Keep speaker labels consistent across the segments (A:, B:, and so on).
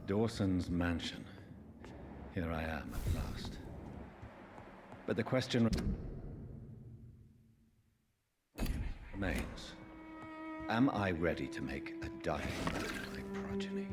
A: Dawson's mansion. Here I am at last. But the question remains. Am I ready to make a dive into my progeny?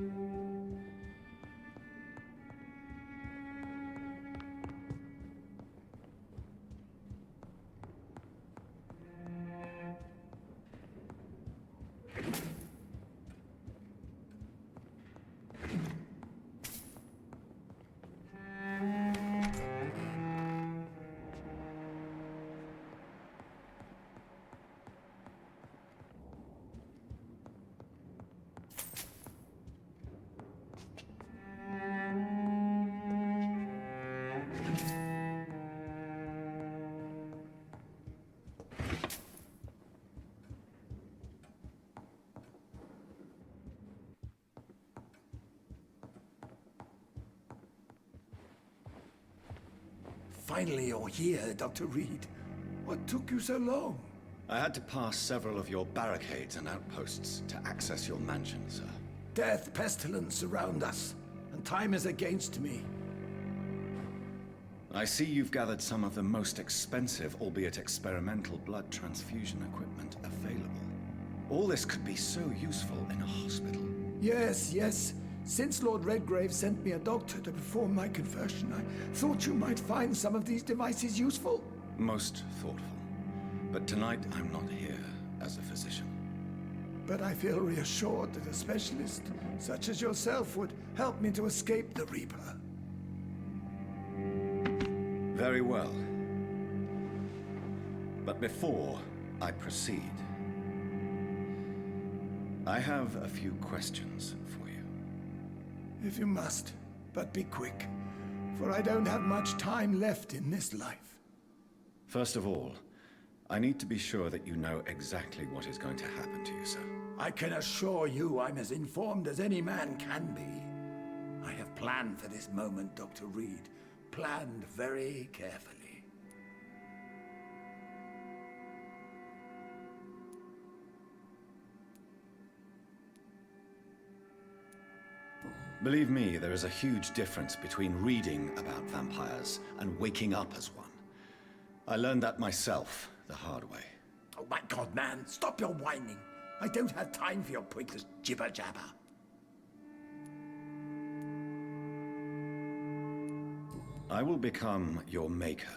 B: Finally, you're here, Dr. Reed. What took you so long?
C: I had to pass several of your barricades and outposts to access your mansion, sir.
B: Death, pestilence surround us, and time is against me.
C: I see you've gathered some of the most expensive, albeit experimental, blood transfusion equipment available. All this could be so useful in a hospital.
B: Yes. Since Lord Redgrave sent me a doctor to perform my conversion, I thought you might find some of these devices useful.
C: Most thoughtful. But tonight I'm not here as a physician.
B: But I feel reassured that a specialist such as yourself would help me to escape the Reaper.
C: Very well. But before I proceed, I have a few questions for you.
B: If you must, but be quick, for I don't have much time left in this life.
C: First of all, I need to be sure that you know exactly what is going to happen to you, sir.
B: I can assure you I'm as informed as any man can be. I have planned for this moment, Dr. Reed. Planned very carefully.
C: Believe me, there is a huge difference between reading about vampires and waking up as one. I learned that myself the hard way.
B: Oh my God, man, stop your whining. I don't have time for your pointless jibber-jabber.
C: I will become your maker.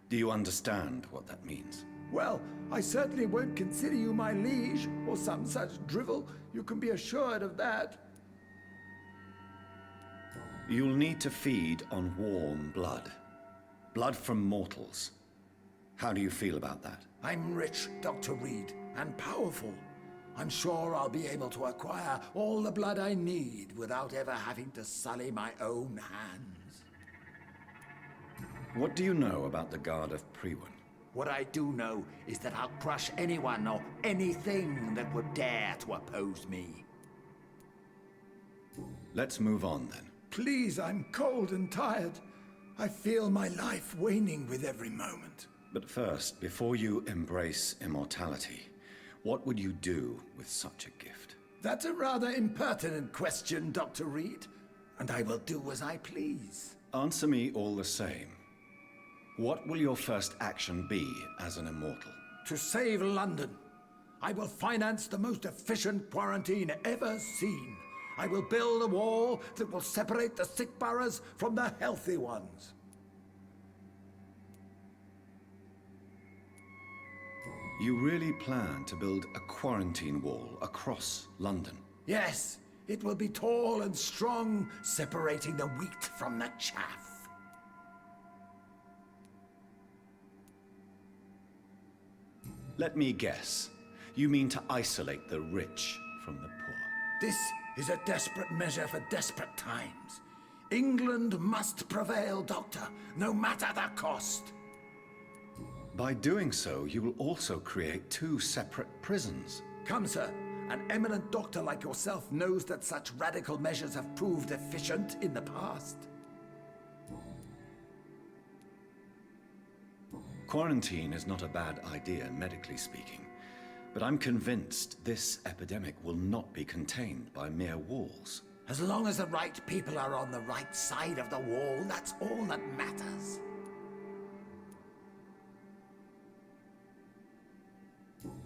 C: Do you understand what that means?
B: Well, I certainly won't consider you my liege or some such drivel. You can be assured of that.
C: You'll need to feed on warm blood. Blood from mortals. How do you feel about that?
B: I'm rich, Dr. Reed, and powerful. I'm sure I'll be able to acquire all the blood I need without ever having to sully my own hands.
C: What do you know about the Guard of Priwen?
B: What I do know is that I'll crush anyone or anything that would dare to oppose me.
C: Let's move on then.
B: Please, I'm cold and tired. I feel my life waning with every moment.
C: But first, before you embrace immortality, what would you do with such a gift?
B: That's a rather impertinent question, Dr. Reed. And I will do as I please.
C: Answer me all the same. What will your first action be as an immortal?
B: To save London, I will finance the most efficient quarantine ever seen. I will build a wall that will separate the sick boroughs from the healthy ones.
C: You really plan to build a quarantine wall across London?
B: Yes, it will be tall and strong, separating the wheat from the chaff.
C: Let me guess. You mean to isolate the rich from the poor?
B: This is a desperate measure for desperate times. England must prevail, Doctor, no matter the cost.
C: By doing so, you will also create two separate prisons.
B: Come, sir. An eminent doctor like yourself knows that such radical measures have proved efficient in the past.
C: Quarantine is not a bad idea, medically speaking. But I'm convinced this epidemic will not be contained by mere walls.
B: As long as the right people are on the right side of the wall, that's all that matters.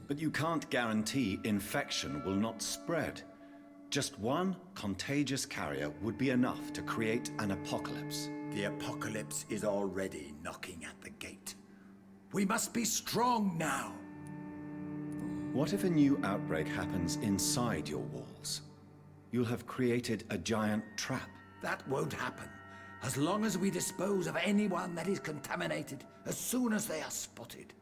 C: But you can't guarantee infection will not spread. Just one contagious carrier would be enough to create an apocalypse.
B: The apocalypse is already knocking at the gate. We must be strong now.
C: What if a new outbreak happens inside your walls? You'll have created a giant trap.
B: That won't happen, as long as we dispose of anyone that is contaminated as soon as they are spotted.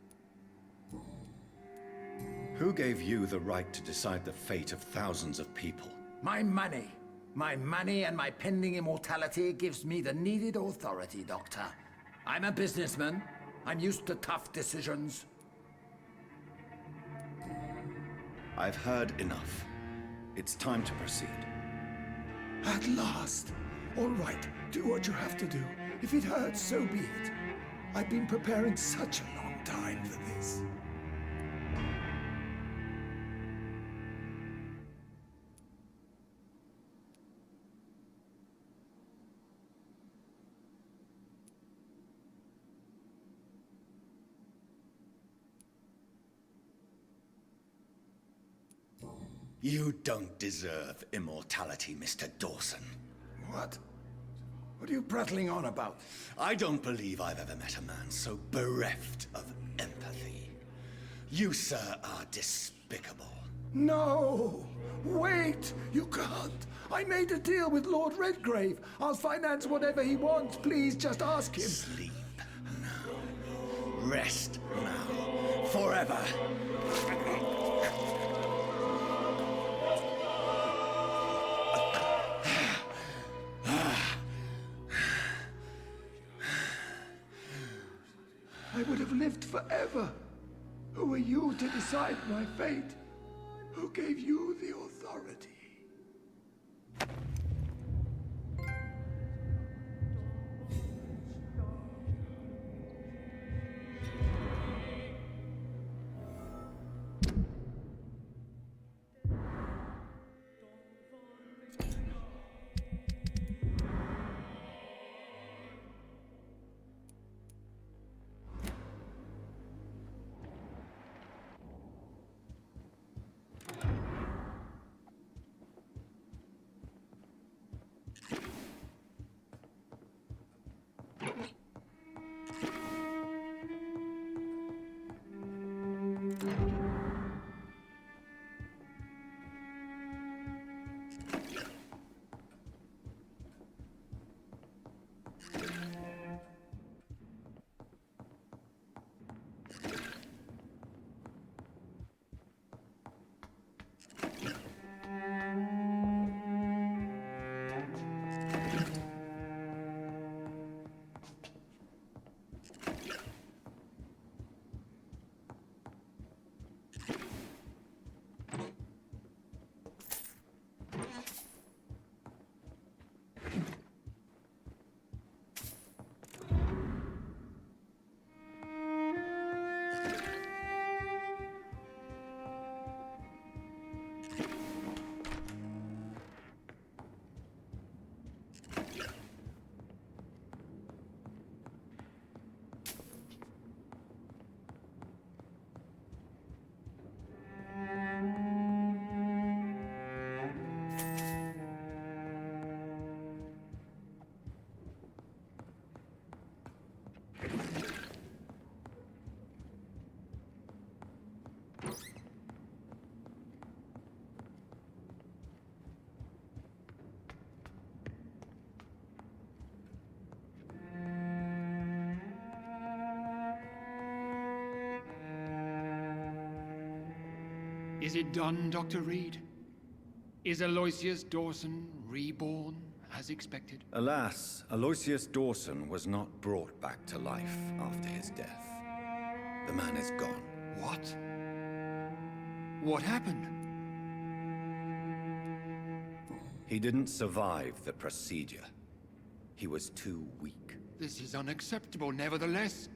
C: Who gave you the right to decide the fate of thousands of people?
B: My money. My money and my pending immortality gives me the needed authority, Doctor. I'm a businessman. I'm used to tough decisions.
C: I've heard enough. It's time to proceed.
B: At last. All right, do what you have to do. If it hurts, so be it. I've been preparing such a long time for this.
C: You don't deserve immortality, Mr. Dawson.
B: What? What are you prattling on about?
C: I don't believe I've ever met a man so bereft of empathy. You, sir, are despicable.
B: No! Wait! You can't! I made a deal with Lord Redgrave. I'll finance whatever he wants. Please, just ask him.
C: Sleep now. Rest now. Forever.
B: I would have lived forever. Who are you to decide my fate? Who gave you the authority?
D: Is it done, Dr. Reed? Is Aloysius Dawson reborn as expected?
C: Alas, Aloysius Dawson was not brought back to life after his death. The man is gone.
D: What? What happened?
C: He didn't survive the procedure. He was too weak.
D: This is unacceptable, nevertheless.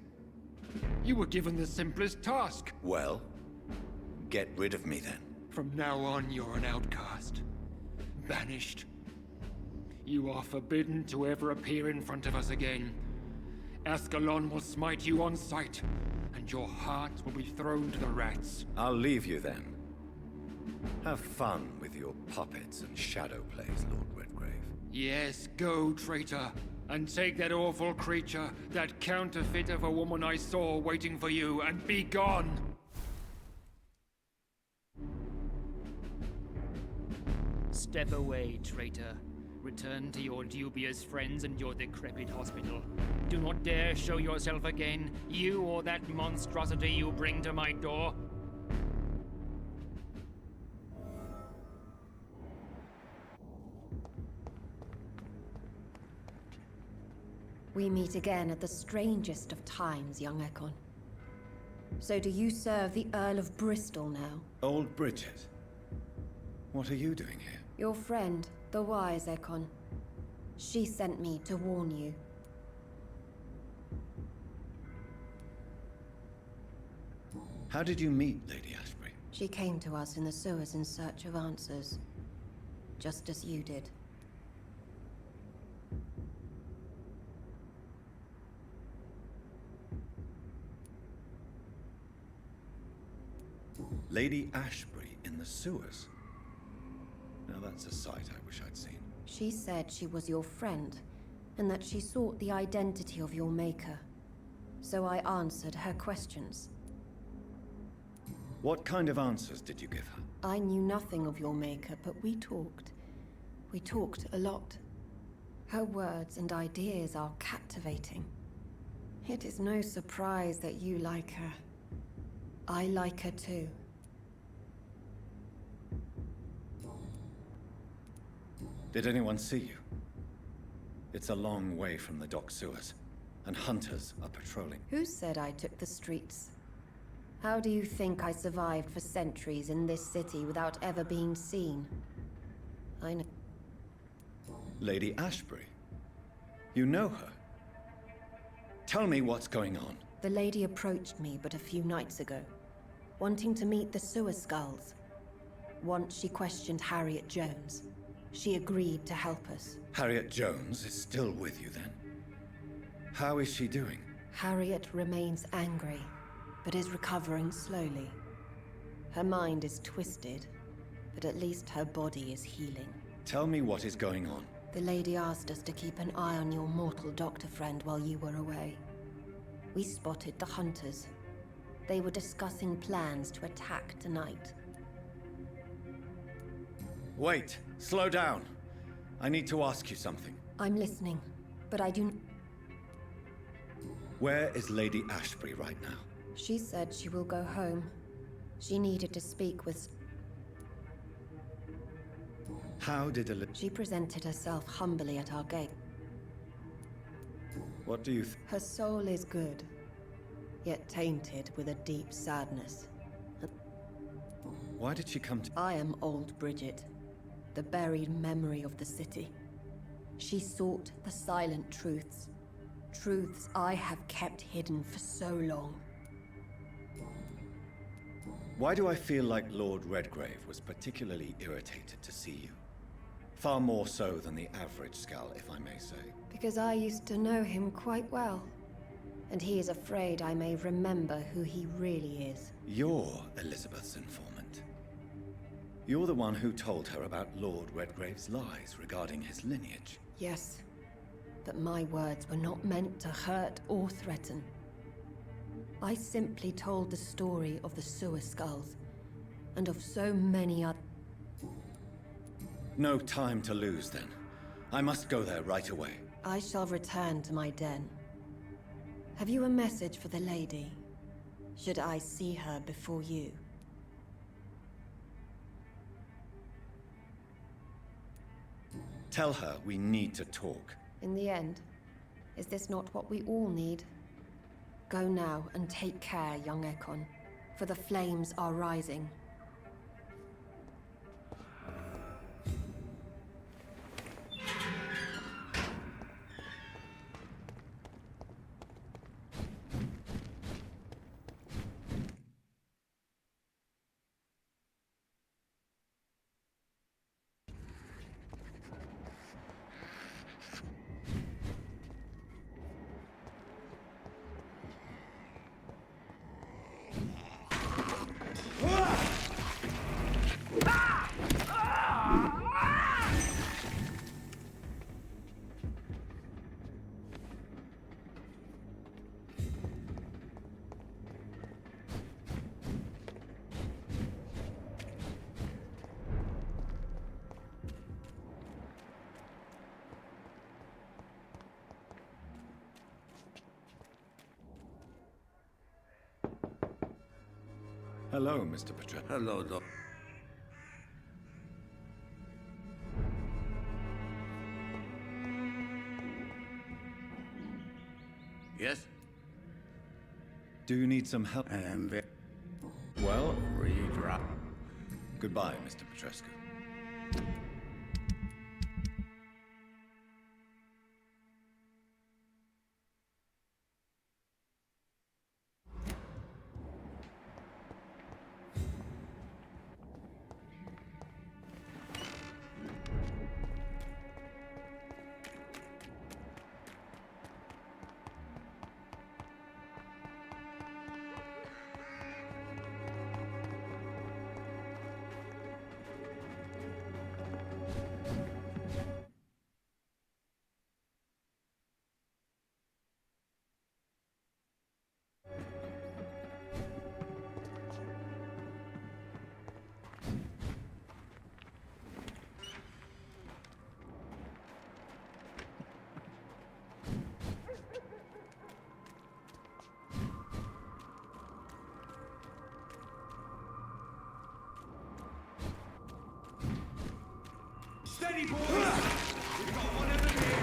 D: You were given the simplest task.
C: Well, get rid of me then.
D: From now on, you're an outcast. Banished. You are forbidden to ever appear in front of us again. Ascalon will smite you on sight, and your heart will be thrown to the rats.
C: I'll leave you then. Have fun with your puppets and shadow plays, Lord Redgrave.
D: Yes, go, traitor, and take that awful creature, that counterfeit of a woman I saw waiting for you, and be gone!
E: Step away, traitor. Return to your dubious friends and your decrepit hospital. Do not dare show yourself again, you or that monstrosity you bring to my door.
F: We meet again at the strangest of times, young Ekon. So do you serve the Earl of Bristol now?
C: Old Bridget. What are you doing here?
F: Your friend, the wise Ekon. She sent me to warn you.
C: How did you meet Lady Ashbury?
F: She came to us in the sewers in search of answers. Just as you did.
C: Lady Ashbury in the sewers? Now that's a sight I wish I'd seen.
F: She said she was your friend, and that she sought the identity of your maker. So I answered her questions.
C: What kind of answers did you give her?
F: I knew nothing of your maker, but we talked. We talked a lot. Her words and ideas are captivating. It is no surprise that you like her. I like her too.
C: Did anyone see you? It's a long way from the dock sewers, and hunters are patrolling.
F: Who said I took the streets? How do you think I survived for centuries in this city without ever being seen? I know.
C: Lady Ashbury? You know her? Tell me what's going on.
F: The lady approached me but a few nights ago, wanting to meet the sewer skulls. Once she questioned Harriet Jones. She agreed to help us.
C: Harriet Jones is still with you then? How is she doing?
F: Harriet remains angry, but is recovering slowly. Her mind is twisted, but at least her body is healing.
C: Tell me what is going on.
F: The lady asked us to keep an eye on your mortal doctor friend while you were away. We spotted the hunters. They were discussing plans to attack tonight.
C: Wait, slow down. I need to ask you something.
F: I'm listening, but I do...
C: Where is Lady Ashbury right now?
F: She said she will go home. She needed to speak with...
C: How did
F: She presented herself humbly at our gate.
C: What do you
F: Her soul is good, yet tainted with a deep sadness.
C: Why did she come to...
F: I am old Bridget, the buried memory of the city. She sought the silent truths. Truths I have kept hidden for so long.
C: Why do I feel like Lord Redgrave was particularly irritated to see you? Far more so than the average Skull, if I may say.
F: Because I used to know him quite well. And he is afraid I may remember who he really is.
C: You're Elizabeth's informant. You're the one who told her about Lord Redgrave's lies regarding his lineage.
F: Yes, but my words were not meant to hurt or threaten. I simply told the story of the sewer skulls, and of so many other...
C: No time to lose, then. I must go there right away.
F: I shall return to my den. Have you a message for the lady? Should I see her before you?
C: Tell her we need to talk.
F: In the end, is this not what we all need? Go now and take care, young Ekon, for the flames are rising.
C: Hello, Mr. Petrescu.
B: Hello, Doc. Yes?
C: Do you need some help? Well,
B: Redraft.
C: goodbye, Mr. Petrescu.
G: Steady, boys! We've got one of them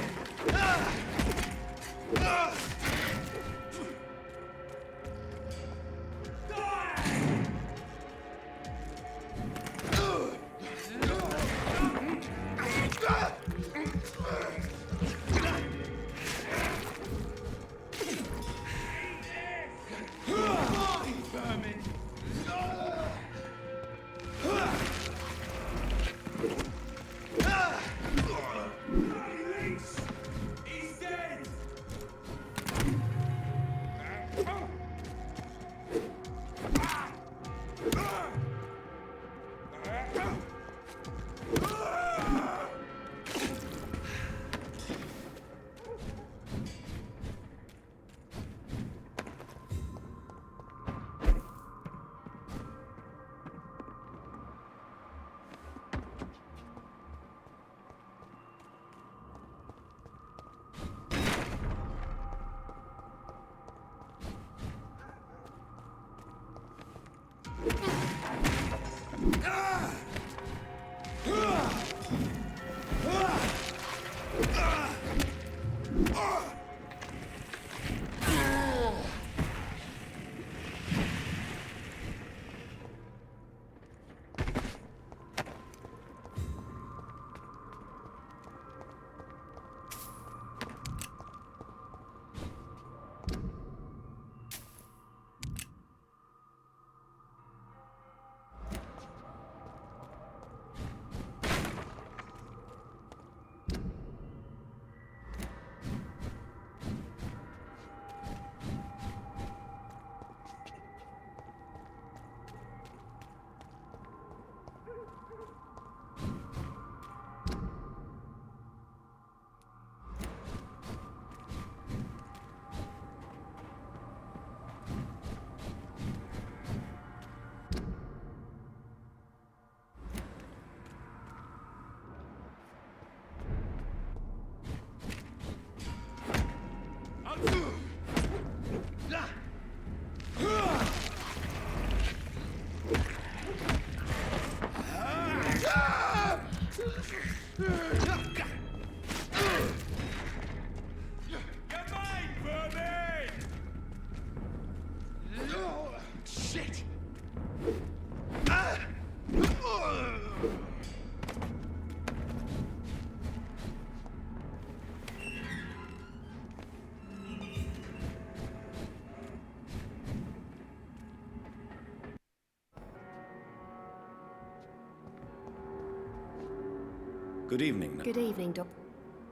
C: Good evening.
F: Good evening, Doc.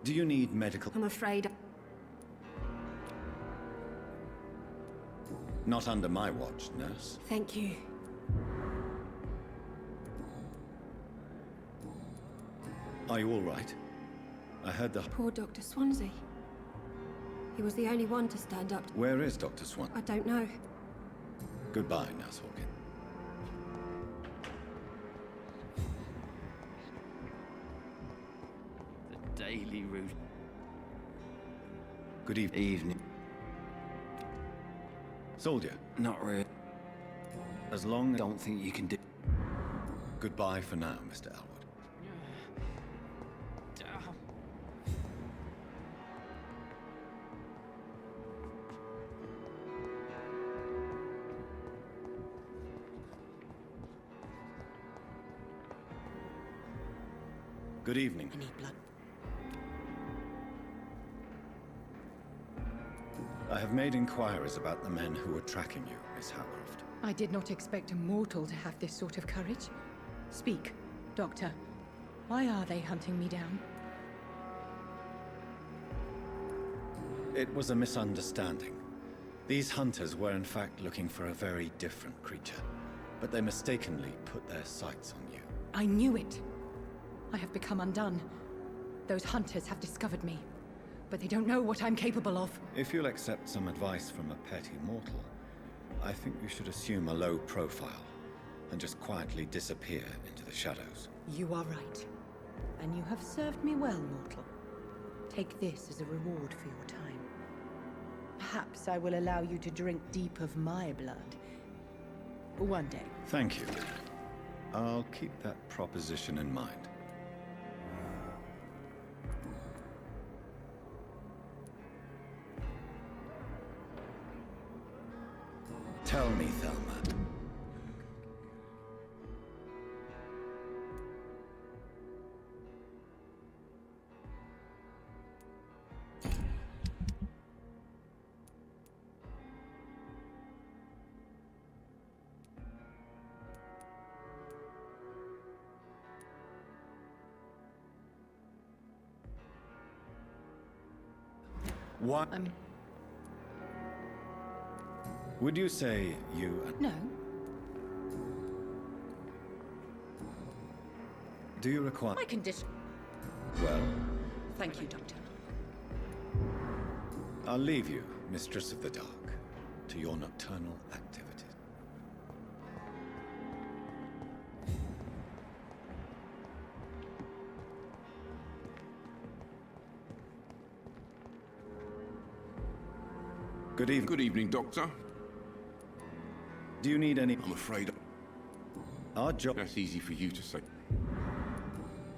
C: Do you need medical?
F: I'm afraid...
C: Not under my watch, nurse.
F: Thank you.
C: Are you all right? I heard the...
F: Poor Dr. Swansea. He was the only one to stand up.
C: Where is Dr. Swan?
F: I don't know.
C: Goodbye, Nurse Hawkins.
E: The daily route.
C: Good evening.
E: Evening.
C: Soldier,
E: Not really.
C: As long as...
A: Don't think you can do...
C: Goodbye for now, Mr. Elwood. Good evening.
H: I need blood.
C: I have made inquiries about the men who were tracking you, Miss Howcroft.
H: I did not expect a mortal to have this sort of courage. Speak, Doctor. Why are they hunting me down?
C: It was a misunderstanding. These hunters were in fact looking for a very different creature, but they mistakenly put their sights on you.
H: I knew it. I have become undone. Those hunters have discovered me, but they don't know what I'm capable of.
C: If you'll accept some advice from a petty mortal, I think you should assume a low profile and just quietly disappear into the shadows.
H: You are right. And you have served me well, mortal. Take this as a reward for your time. Perhaps I will allow you to drink deep of my blood. One day.
C: Thank you. I'll keep that proposition in mind. Tell me, Thelma. What? Would you say you...
H: No.
C: Do you require...
H: My condition...
C: Well,
H: Thank you, Doctor.
C: I'll leave you, Mistress of the Dark, to your nocturnal activities. Good evening.
I: Good evening, Doctor.
C: Do you need any...
I: I'm afraid
C: Our job...
I: that's easy for you to say.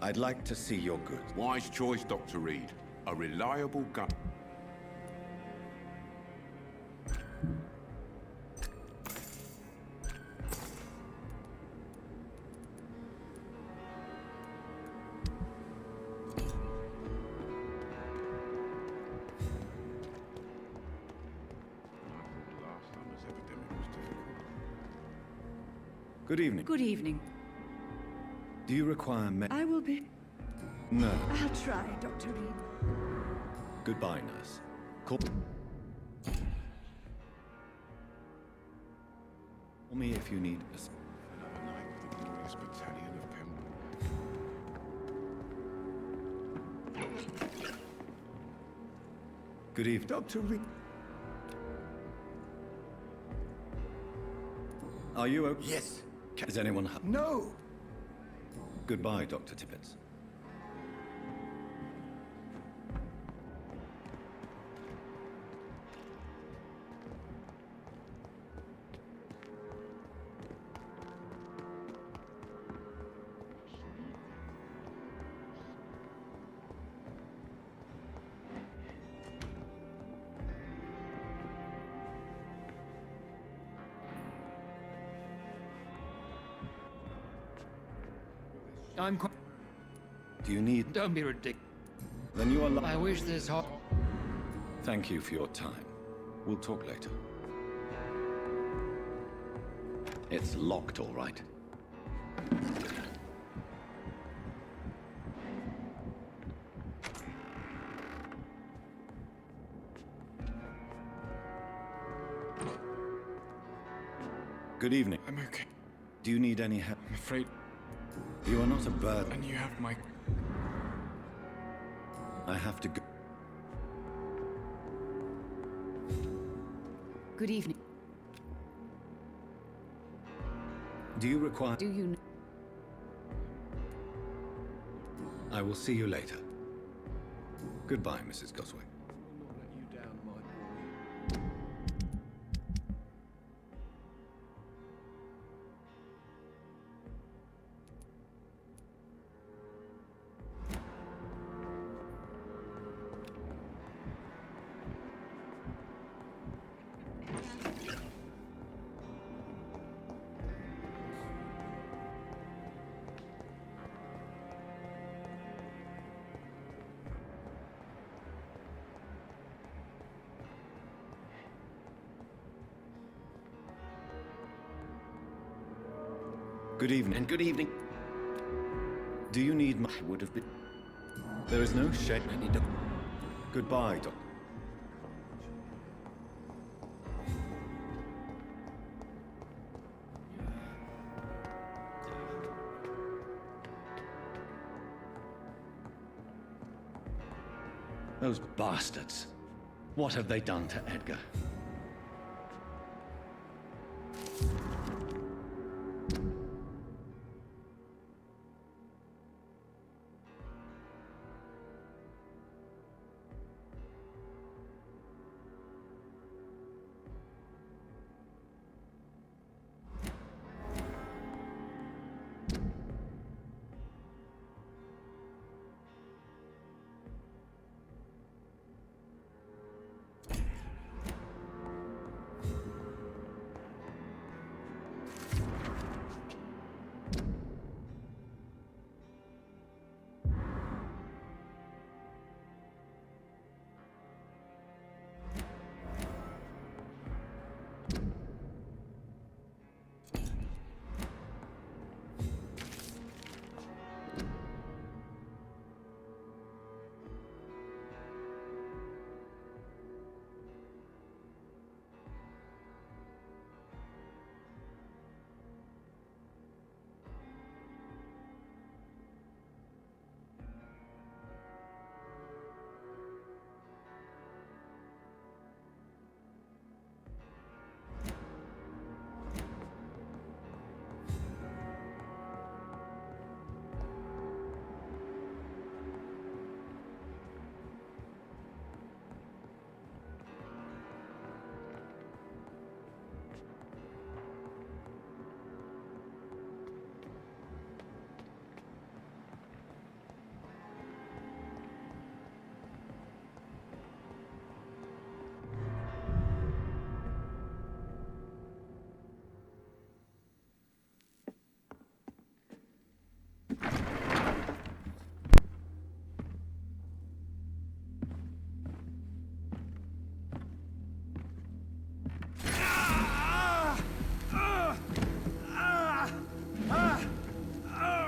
C: I'd like to see your goods.
I: Wise choice, Dr. Reed. A reliable gun.
C: Good evening.
J: Good evening.
C: Do you require
J: I will be...
C: No.
J: I'll try, Dr. Reed.
C: Goodbye, nurse. Call me if you need us.
I: Another night with the glorious battalion of Pembrokeshire.
C: Good evening.
B: Dr. Reed.
C: Are you okay?
B: Yes.
C: Is anyone
B: No.
C: Goodbye, Dr. Tippett.
E: I'm quite...
C: Do you need...
E: Don't be ridiculous.
C: Then you are...
E: I wish this hot...
C: Thank you for your time. We'll talk later.
A: It's locked, all right.
C: Good evening.
D: I'm okay.
C: Do you need any help?
D: I'm afraid...
C: You are not a burden.
D: And you have my...
C: I have to go.
J: Good evening.
C: Do you require...
J: Do you know?
C: I will see you later. Goodbye, Mrs. Goswick.
B: Not let you down, my boy.
C: Good evening.
A: And good evening.
C: Do you need my...
A: Would have been...
C: There is no shade.
A: I need to...
C: Goodbye, Doc.
A: Those bastards. What have they done to Edgar?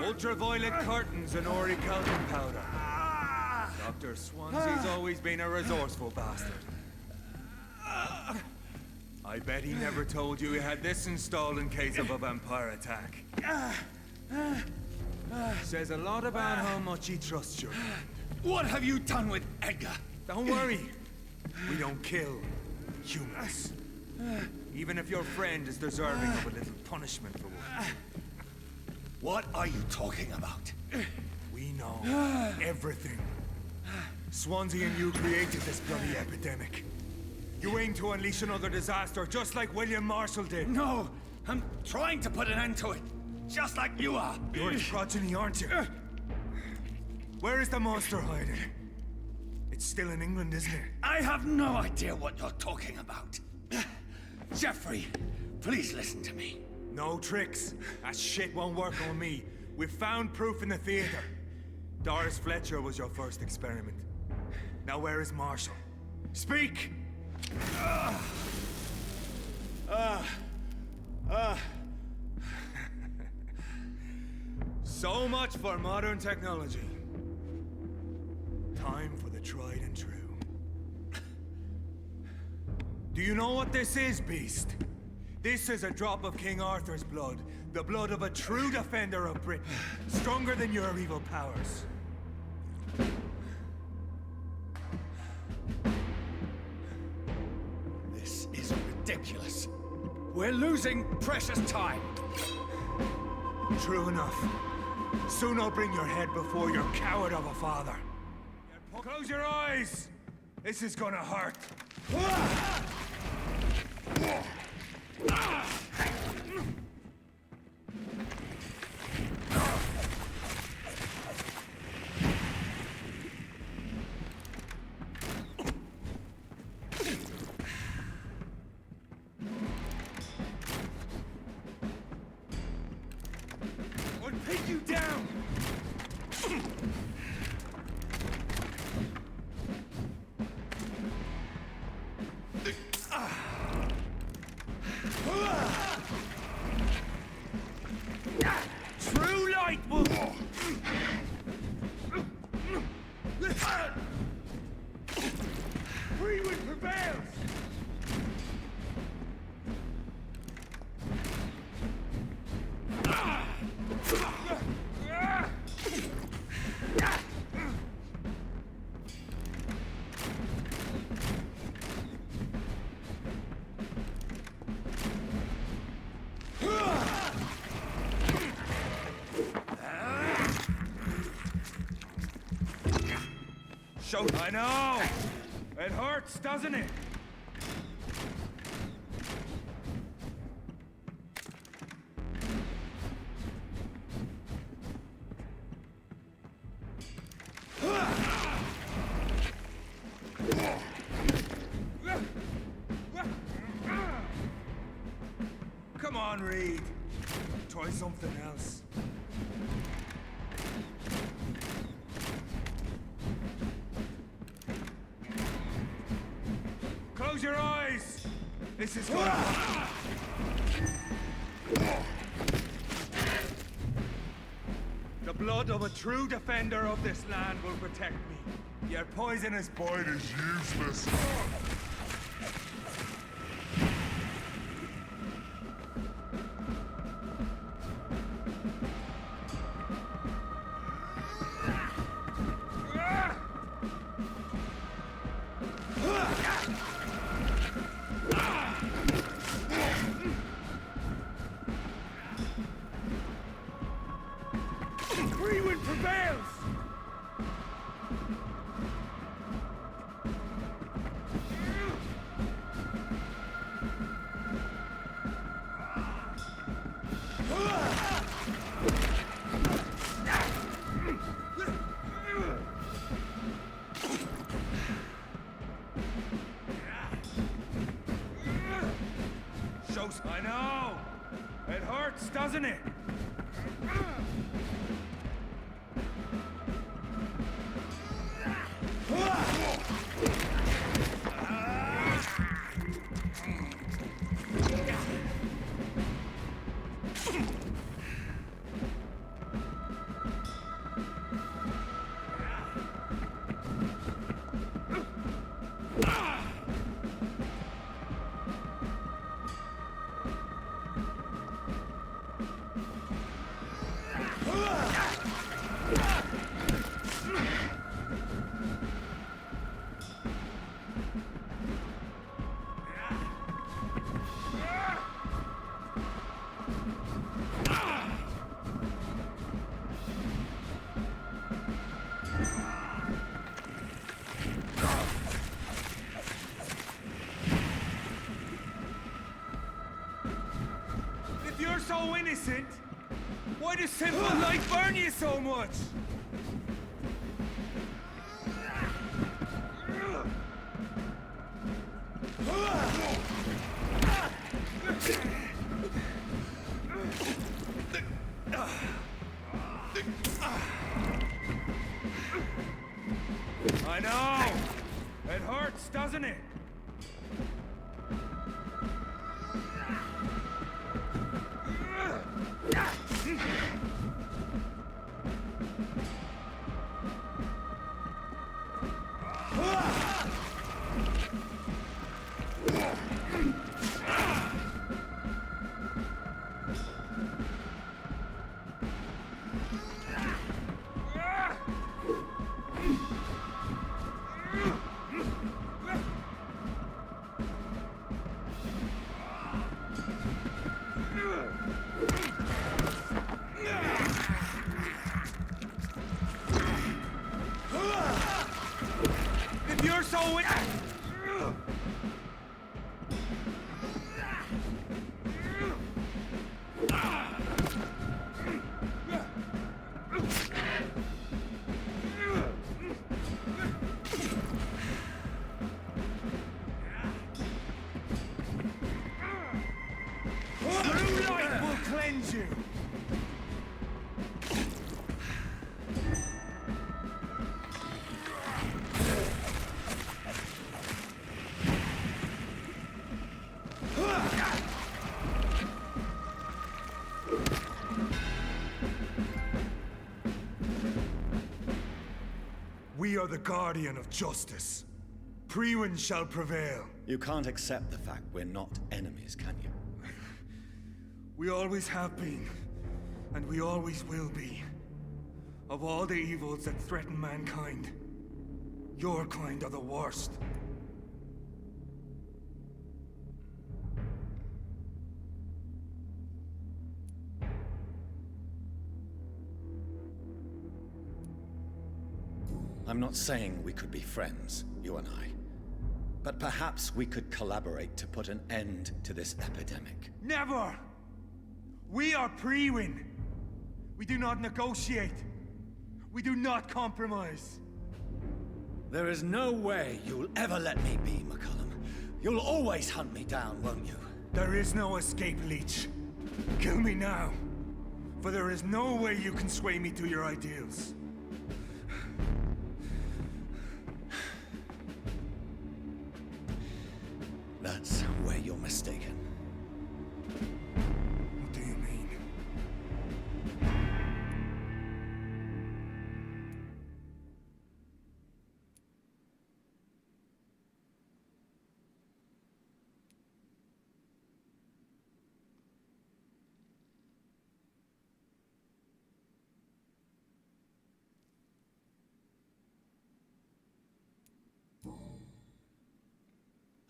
G: Ultraviolet curtains and orichalcum powder. Dr. Swansea's always been a resourceful bastard. I bet he never told you he had this installed in case of a vampire attack. Says a lot about how much he trusts you.
B: What have you done with Edgar?
G: Don't worry. We don't kill humans. Even if your friend is deserving of a little punishment for one.
B: What are you talking about?
G: We know everything. Swansea and you created this bloody epidemic. You aim to unleash another disaster, just like William Marshall did.
B: No, I'm trying to put an end to it, just like you are.
G: You're its progeny, aren't you? Where is the monster hiding? It's still in England, isn't it?
B: I have no idea what you're talking about. Geoffrey, please listen to me.
G: No tricks. That shit won't work on me. We've found proof in the theater. Doris Fletcher was your first experiment. Now where is Marshall? Speak! So much for modern technology. Time for the tried and true. Do you know what this is, Beast? This is a drop of King Arthur's blood. The blood of a true defender of Britain. Stronger than your evil powers.
B: This is ridiculous. We're losing precious time.
G: True enough. Soon I'll bring your head before your coward of a father. Close your eyes! This is gonna hurt. I'll take you down! Free wind prevails! I know! It hurts, doesn't it? Come on, Reed. Try something else. Close your eyes! This is good. The blood of a true defender of this land will protect me. Your poisonous bite is useless. I know! It hurts, doesn't it? So innocent? Why does simple life burn you so much? I know! It hurts, doesn't it? You're so True light will cleanse you. We are the guardian of justice. Priwen shall prevail.
C: You can't accept the fact we're not enemies, can you?
G: We always have been, and we always will be. Of all the evils that threaten mankind, your kind are the worst.
C: I'm not saying we could be friends, you and I. But perhaps we could collaborate to put an end to this epidemic.
G: Never! We are Priwen. We do not negotiate. We do not compromise.
C: There is no way you'll ever let me be, McCullum. You'll always hunt me down, won't you?
G: There is no escape, Leech. Kill me now. For there is no way you can sway me to your ideals.
C: That's where you're mistaken.
G: What do you mean?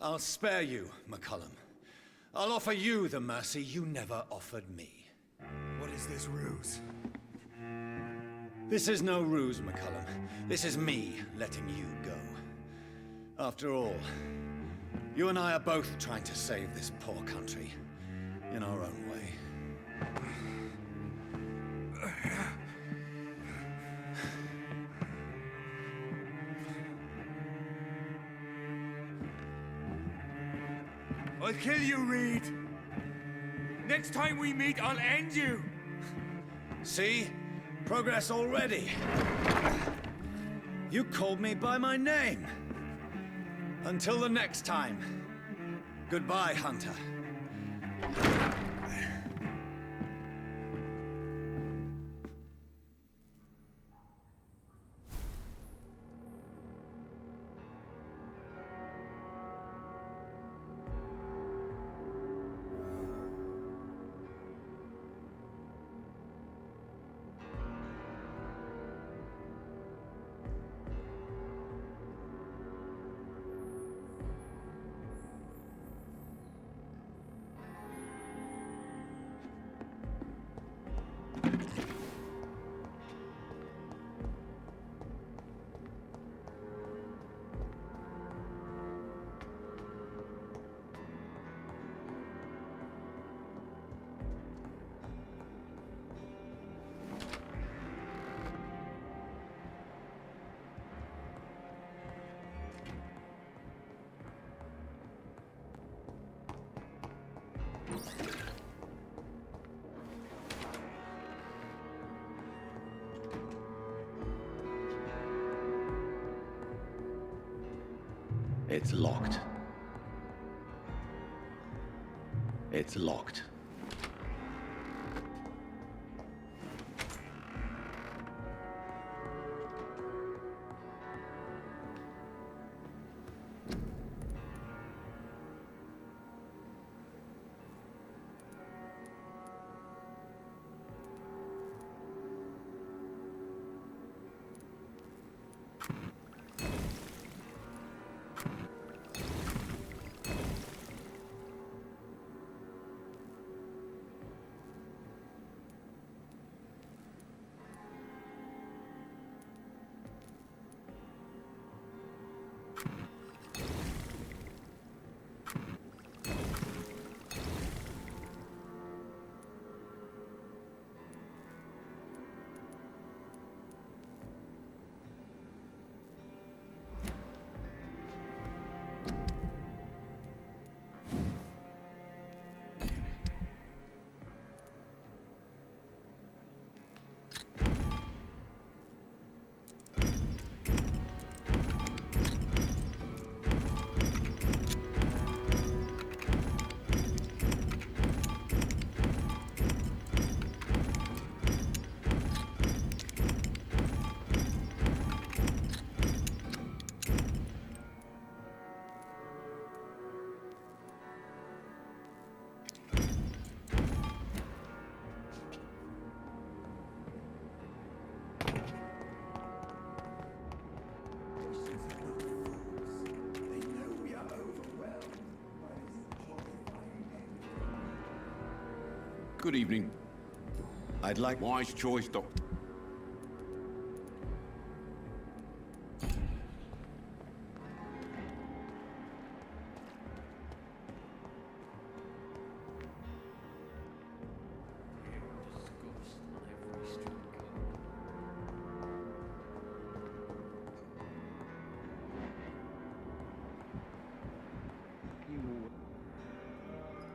C: I'll spare you, McCullum. I'll offer you the mercy you never offered me.
G: What is this ruse?
C: This is no ruse, McCullum. This is me letting you go. After all, you and I are both trying to save this poor country in our own way.
G: I'll kill you, Reed. Next time we meet, I'll end you.
C: See? Progress already. You called me by my name. Until the next time. Goodbye, Hunter. It's locked. It's locked.
I: Good evening.
C: I'd like...
I: Wise choice, Doctor.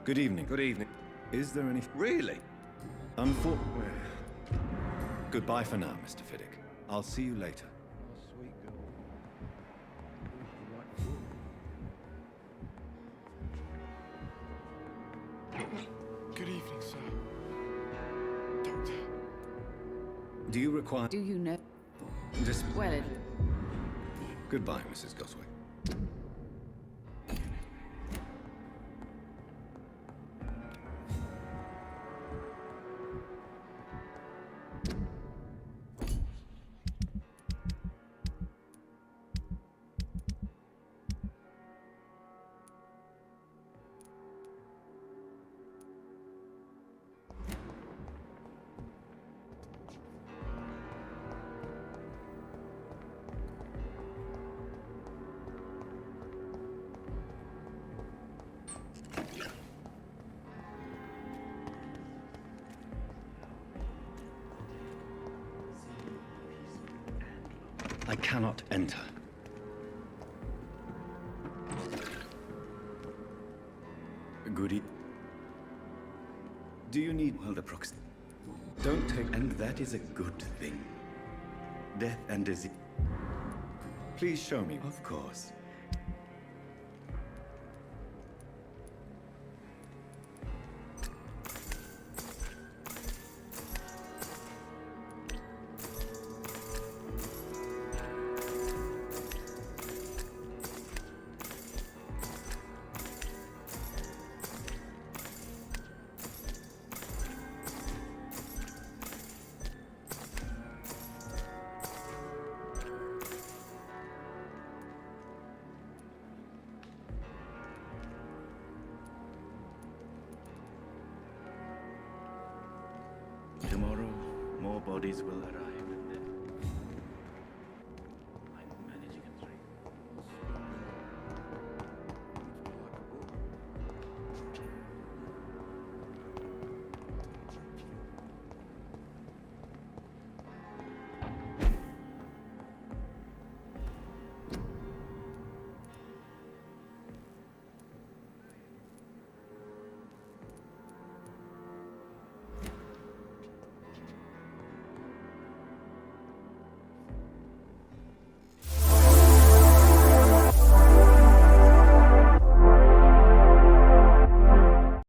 C: Good evening.
A: Good evening.
C: Is there any...
A: Really?
C: Goodbye for now, Mr. Fiddick. I'll see you later.
I: Good evening, sir. Doctor.
C: Do you require...
J: Do you know?
C: Just...
J: Well,
C: Goodbye, Mrs. Goswick.
A: I cannot enter.
C: Goody. Do you need...
A: Well, the prox...
C: Don't take...
A: And that is a good thing. Death and disease.
C: Please show me.
A: Of course.
K: Tomorrow, more bodies will arrive.